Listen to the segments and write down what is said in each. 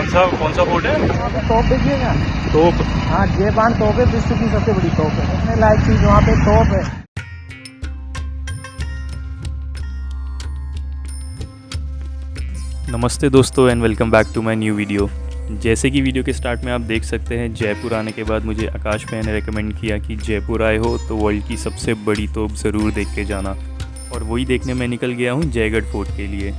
कौन सा फोर्ट है? तोप देखिएगा। तोप? हाँ, जय बाण तोप है, विश्व की सबसे बड़ी तोप है। देखने लायक चीज वहाँ पे तोप है। नमस्ते दोस्तों and welcome back to my new video. जैसे कि वीडियो के स्टार्ट में आप देख सकते हैं, जयपुर आने के बाद मुझे आकाश भाई ने रेकमेंड किया कि जयपुर आए हो तो वर्ल्ड की सबसे बड़ी तोप ज़रूर देख के जाना, और वही देखने में निकल गया हूँ जयगढ़ फोर्ट के लिए।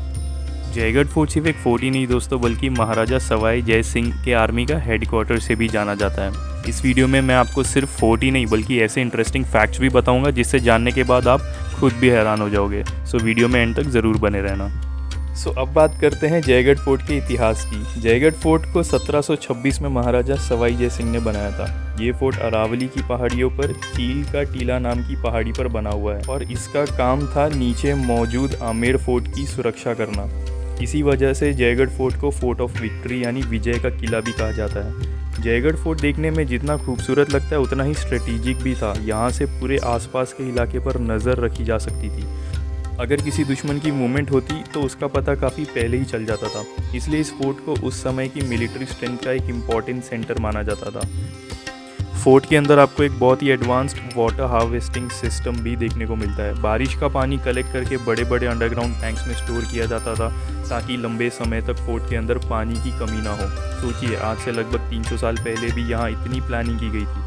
जयगढ़ फोर्ट सिर्फ एक फोर्ट ही नहीं दोस्तों, बल्कि महाराजा सवाई जय सिंह के आर्मी का हेडक्वार्टर से भी जाना जाता है। इस वीडियो में मैं आपको सिर्फ फोर्ट ही नहीं बल्कि ऐसे इंटरेस्टिंग फैक्ट्स भी बताऊंगा जिससे जानने के बाद आप खुद भी हैरान हो जाओगे। सो वीडियो में एंड तक ज़रूर बने रहना। अब बात करते हैं जयगढ़ फोर्ट के इतिहास की। जयगढ़ फोर्ट को 1726 में महाराजा सवाई जय सिंह ने बनाया था। ये फोर्ट अरावली की पहाड़ियों पर चील का टीला नाम की पहाड़ी पर बना हुआ है, और इसका काम था नीचे मौजूद आमेर फोर्ट की सुरक्षा करना। इसी वजह से जयगढ़ फोर्ट को फोर्ट ऑफ विक्ट्री यानी विजय का किला भी कहा जाता है। जयगढ़ फोर्ट देखने में जितना खूबसूरत लगता है उतना ही स्ट्रेटेजिक भी था। यहाँ से पूरे आसपास के इलाके पर नज़र रखी जा सकती थी। अगर किसी दुश्मन की मूवमेंट होती तो उसका पता काफ़ी पहले ही चल जाता था, इसलिए इस फोर्ट को उस समय की मिलिट्री स्ट्रेंथ का एक इम्पॉर्टेंट सेंटर माना जाता था। फोर्ट के अंदर आपको एक बहुत ही एडवांस्ड वाटर हार्वेस्टिंग सिस्टम भी देखने को मिलता है। बारिश का पानी कलेक्ट करके बड़े बड़े अंडरग्राउंड टैंक्स में स्टोर किया जाता था ताकि लंबे समय तक फोर्ट के अंदर पानी की कमी ना हो। सोचिए, आज से लगभग 300 साल पहले भी यहाँ इतनी प्लानिंग की गई थी।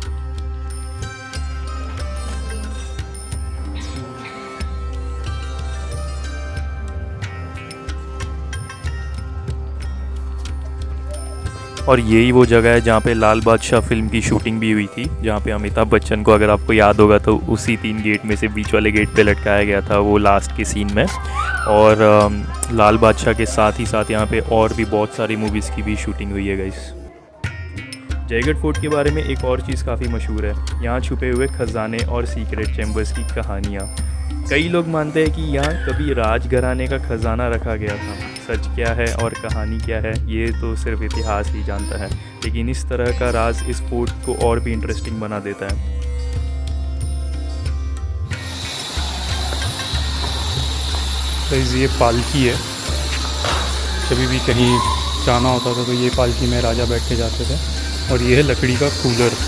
और यही वो जगह है जहाँ पे लाल बादशाह फिल्म की शूटिंग भी हुई थी, जहाँ पे अमिताभ बच्चन को, अगर आपको याद होगा तो, उसी 3 गेट में से बीच वाले गेट पे लटकाया गया था वो लास्ट के सीन में। और लाल बादशाह के साथ ही साथ यहाँ पे और भी बहुत सारी मूवीज़ की भी शूटिंग हुई है गाइस। जयगढ़ फोर्ट के बारे में एक और चीज़ काफ़ी मशहूर है, यहाँ छुपे हुए खजाने और सीक्रेट चैम्बर्स की कहानियाँ। कई लोग मानते हैं कि यहाँ कभी राजघराने का खजाना रखा गया था। सच क्या है और कहानी क्या है ये तो सिर्फ इतिहास ही जानता है, लेकिन इस तरह का राज इस फोर्ट को और भी इंटरेस्टिंग बना देता है। तो ये पालकी है, कभी भी कहीं जाना होता था तो ये पालकी में राजा बैठ के जाते थे। और ये है लकड़ी का कूलर।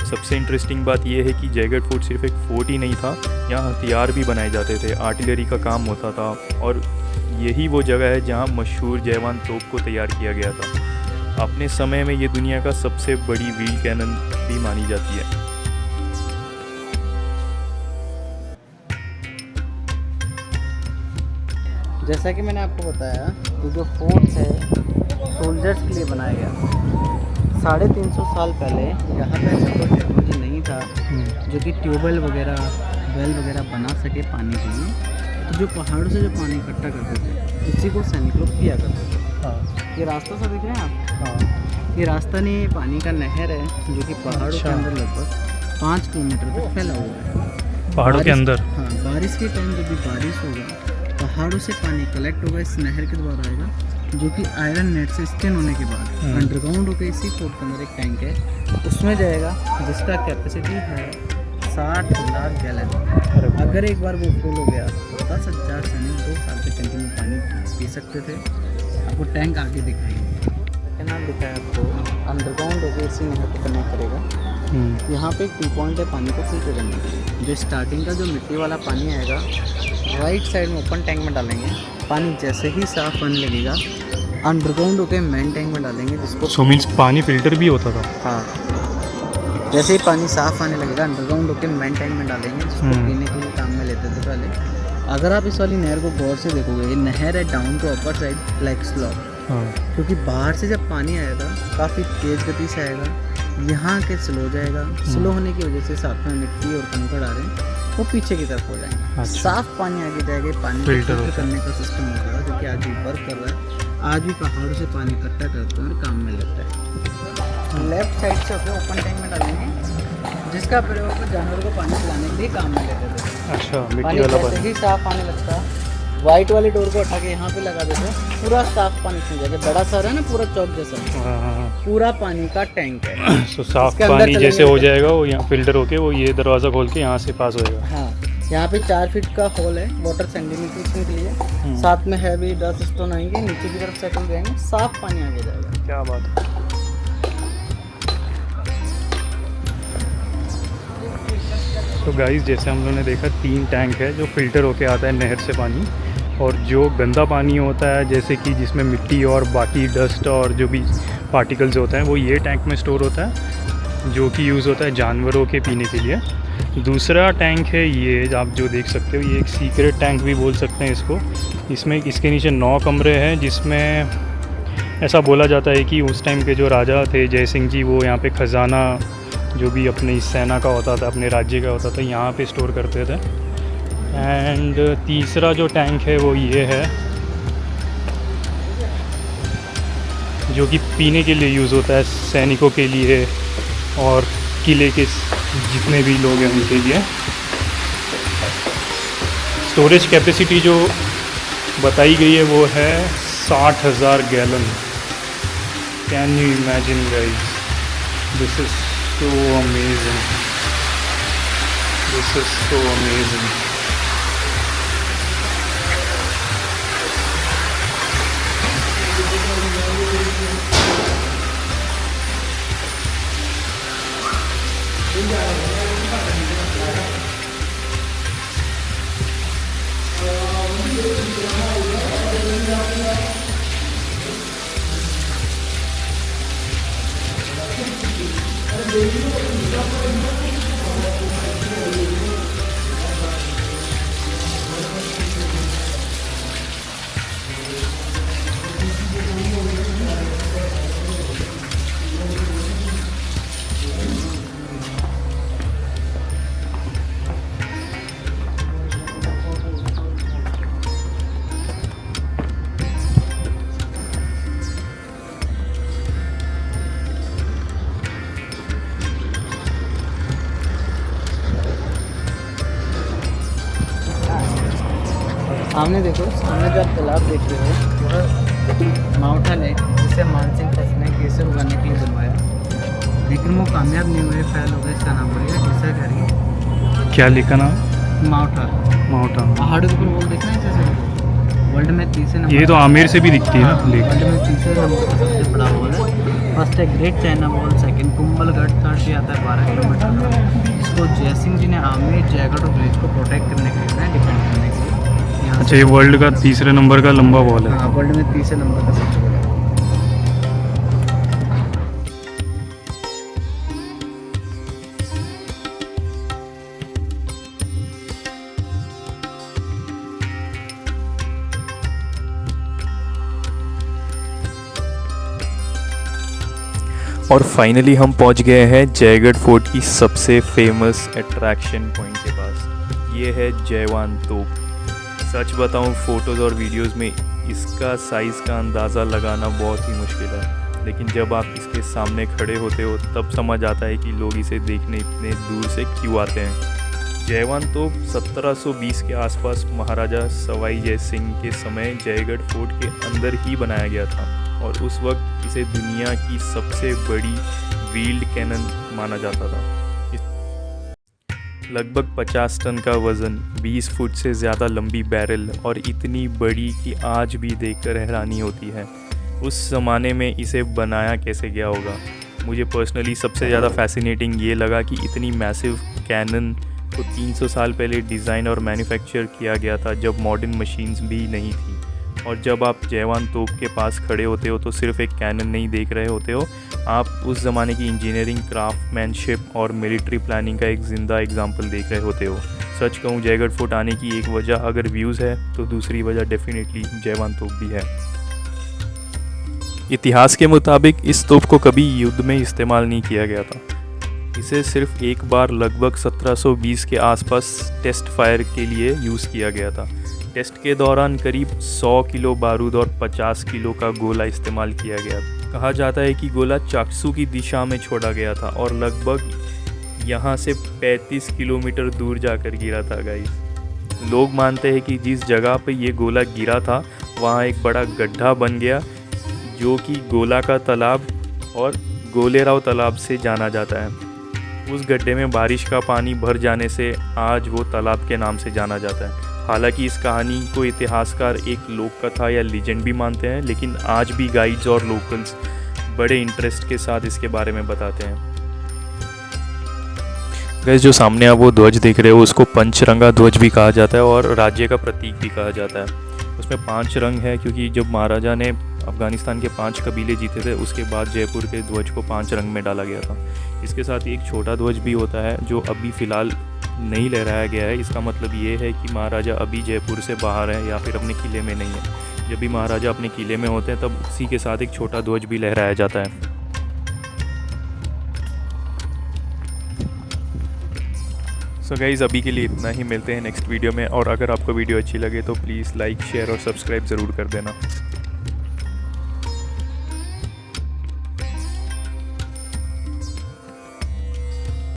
सबसे इंटरेस्टिंग बात यह है कि जयगढ़ फोर्ट सिर्फ एक फोर्ट ही नहीं था, यहाँ हथियार भी बनाए जाते थे, आर्टिलरी का काम होता था, और यही वो जगह है जहाँ मशहूर जयवान तोप को तैयार किया गया था। अपने समय में ये दुनिया का सबसे बड़ी व्हील कैनन भी मानी जाती है। जैसा कि मैंने आपको बताया कि जो फोर्ट है सोल्जर्स के लिए बनाया गया। 350 साल पहले यहाँ पे ऐसा कोई टेक्नोलॉजी नहीं था जो कि ट्यूबवेल वगैरह, वेल वगैरह बना सके पानी के लिए। तो जो पहाड़ों से जो पानी इकट्ठा करते थे उसी को सैनिक लोग पिया करते थे। हाँ। ये रास्ता सा दिख रहे हैं आप? हाँ। ये रास्ता नहीं, पानी का नहर है जो कि पहाड़ों के अंदर लगभग 5 किलोमीटर तक फैला हुआ है। पहाड़ों के अंदर? हाँ, बारिश के टाइम जब भी बारिश होगा पहाड़ों से पानी कलेक्ट होगा, इस नहर के द्वारा आएगा, जो कि आयरन नेट से स्टेन होने के बाद अंडरग्राउंड होकर इसी फोर्ट के अंदर एक टैंक है उसमें जाएगा, जिसका कैपेसिटी है 60 लाख गैलन। अगर एक बार वो फुल हो गया तो 10,000 सैनिक 2 साल तक कंटिन्यू पानी पी सकते थे। आपको टैंक आगे दिखाएंगे, नाम दिखाया आपको, अंडरग्राउंड होकर इसी नहर को कनेक्ट करेगा। यहाँ पे एक टी पॉइंट है पानी को फिल्टर करने के लिए। जो स्टार्टिंग का जो मिट्टी वाला पानी आएगा राइट साइड में ओपन टैंक में डालेंगे, पानी जैसे ही साफ आने लगेगा अंडरग्राउंड होकर मेन टैंक में डालेंगे, जिसको सो मीन्स पानी फिल्टर भी होता था? हाँ, जैसे ही पानी साफ आने लगेगा अंडरग्राउंड होकर मेन टैंक में डालेंगे, जिसको पीने के लिए काम में लेते थे पहले। अगर आप इस वाली नहर को गौर से देखोगे, ये नहर है down to upper side like slope, क्योंकि बाहर से जब पानी आएगा काफ़ी तेज़ गति से आएगा, यहाँ के स्लो जाएगा। स्लो होने की वजह से साथ में मिट्टी और कंकड़ आ रहे हैं, वो पीछे की तरफ हो जाएंगे। अच्छा। साफ पानी आगे जाएगा, पानी फिल्टर करने का सिस्टम होगा, जो कि आज भी वर्क कर रहा है। आज भी पहाड़ों से पानी इकट्ठा करते हैं और काम में लेता है। लेफ्ट साइड से होकर ओपन टैंक में डालेंगे, जिसका प्रयोग जानवर को पानी पिलाने के लिए काम में लेते थे। अच्छा, पानी मिट्टी वाला जैसे पानी। ही साफ आने लगता है, वाइट वाली डोर को उठा के यहाँ पे लगा देते हैं, पूरा साफ पानी सूख जाएगा। बड़ा सा है ना, पूरा चौक जैसा, हाँ। पूरा पानी का टैंक है। सो साफ इसके अंदर पानी चलेंगे जैसे हो तो- जाएगा, वो यहाँ फिल्टर होके वो ये दरवाज़ा खोल के यहाँ से पास होएगा। हाँ, यहाँ पे 4 फीट का होल है वाटर सेंटीमीटर के लिए। साथ में हैवी डस्ट स्टोन आएंगे, नीचे की तरफ सेटल रहेंगे, साफ पानी आगे जाएगा। क्या बात है। तो गाइस, जैसे हम लोगों ने देखा 3 टैंक है जो फ़िल्टर होके आता है नहर से पानी, और जो गंदा पानी होता है जैसे कि जिसमें मिट्टी और बाकी डस्ट और जो भी पार्टिकल्स होते हैं वो ये टैंक में स्टोर होता है, जो कि यूज़ होता है जानवरों के पीने के लिए। दूसरा टैंक है ये आप जो देख सकते हो, ये एक सीक्रेट टैंक भी बोल सकते हैं इसको। इसमें इसके नीचे 9 कमरे हैं, जिसमें ऐसा बोला जाता है कि उस टाइम के जो राजा थे जय सिंह जी, वो यहाँ पे ख़जाना जो भी अपनी सेना का होता था, अपने राज्य का होता था, यहाँ पे स्टोर करते थे। एंड तीसरा जो टैंक है वो ये है, जो कि पीने के लिए यूज़ होता है सैनिकों के लिए और किले के जितने भी लोग हैं उनके लिए। स्टोरेज कैपेसिटी जो बताई गई है वो है 60,000 gallon. Can you imagine guys, this is so amazing, this is so amazing। सामने देखो, सामने जो आप तालाब देख रहे हो वह माउंटेन है, जिसे मानसिंह ट्रस्ट ने केसर उगाने के लिए बनवाया, लेकिन वो कामयाब नहीं हुए, फेल हो गए। इसका नाम बढ़िया केसर करिए। क्या लिखा नाम? माउंटा। माउंटा। पहाड़ों के ऊपर वो देखना है जैसे वर्ल्ड में तीसरे नंबर। ये तो आमिर से भी दिखती है ना लेक। वर्ल्ड में तीसरे नंबर का सबसे बड़ा वॉल है। फर्स्ट है great China wall, second Kumbhalgarh, third पे आता है 12 किलोमीटर का, जिसको जय सिंह जी ने आमिर, जयगढ़ और विलेज को प्रोटेक्ट करने के लिए बनाया, डिफेंड करने के लिए। अच्छा, ये वर्ल्ड का तीसरे नंबर का लंबा वॉल है। हाँ, वर्ल्ड में तीसरे नंबर का सबसे बड़ा। और फाइनली हम पहुंच गए हैं जयगढ़ फोर्ट की सबसे फेमस अट्रैक्शन पॉइंट के पास। ये है जयवान तोप। सच बताऊं, फ़ोटोज़ और वीडियोस में इसका साइज़ का अंदाज़ा लगाना बहुत ही मुश्किल है, लेकिन जब आप इसके सामने खड़े होते हो तब समझ आता है कि लोग इसे देखने इतने दूर से क्यों आते हैं। जयवान तोप 1720 के आसपास महाराजा सवाई जय सिंह के समय जयगढ़ फोर्ट के अंदर ही बनाया गया था, और उस वक्त इसे दुनिया की सबसे बड़ी व्हील्ड कैनन माना जाता था। लगभग 50 टन का वज़न, 20 फुट से ज़्यादा लंबी बैरल और इतनी बड़ी कि आज भी देखकर हैरानी होती है। उस ज़माने में इसे बनाया कैसे गया होगा। मुझे पर्सनली सबसे ज़्यादा फैसिनेटिंग ये लगा कि इतनी मैसिव कैनन को 300 साल पहले डिज़ाइन और मैन्युफैक्चर किया गया था, जब मॉडर्न मशीन्स भी नहीं थी। और जब आप जयवान तोप के पास खड़े होते हो तो सिर्फ एक कैनन नहीं देख रहे होते हो, आप उस ज़माने की इंजीनियरिंग, क्राफ्टमैनशिप और मिलिट्री प्लानिंग का एक ज़िंदा एग्जाम्पल देख रहे होते हो। सच कहूँ, जयगढ़ फोर्ट आने की एक वजह अगर व्यूज़ है तो दूसरी वजह डेफिनेटली जयवान तोप भी है। इतिहास के मुताबिक इस तोप को कभी युद्ध में इस्तेमाल नहीं किया गया था। इसे सिर्फ एक बार लगभग 1720 के आसपास टेस्ट फायर के लिए यूज़ किया गया था। टेस्ट के दौरान करीब 100 किलो बारूद और 50 किलो का गोला इस्तेमाल किया गया। कहा जाता है कि गोला चाकसू की दिशा में छोड़ा गया था और लगभग यहाँ से 35 किलोमीटर दूर जाकर गिरा था गाइस। लोग मानते हैं कि जिस जगह पे ये गोला गिरा था वहाँ एक बड़ा गड्ढा बन गया, जो कि गोला का तालाब और गोलेराव तालाब से जाना जाता है। उस गड्ढे में बारिश का पानी भर जाने से आज वो तालाब के नाम से जाना जाता है। हालांकि इस कहानी को इतिहासकार एक लोक कथा या लीजेंड भी मानते हैं, लेकिन आज भी गाइड्स और लोकल्स बड़े इंटरेस्ट के साथ इसके बारे में बताते हैं। गाइस, जो सामने आप वो ध्वज देख रहे हो उसको पंचरंगा ध्वज भी कहा जाता है और राज्य का प्रतीक भी कहा जाता है। उसमें 5 रंग है, क्योंकि जब महाराजा ने अफ़गानिस्तान के 5 कबीले जीते थे उसके बाद जयपुर के ध्वज को 5 रंग में डाला गया था। इसके साथ ही एक छोटा ध्वज भी होता है जो अभी फ़िलहाल नहीं लहराया गया है। इसका मतलब ये है कि महाराजा अभी जयपुर से बाहर हैं या फिर अपने किले में नहीं है। जब भी महाराजा अपने किले में होते हैं तब उसी के साथ एक छोटा ध्वज भी लहराया जाता है। सो गाइज़, अभी के लिए इतना ही। मिलते हैं नेक्स्ट वीडियो में, और अगर आपको वीडियो अच्छी लगे तो प्लीज़ लाइक, शेयर और सब्सक्राइब ज़रूर कर देना।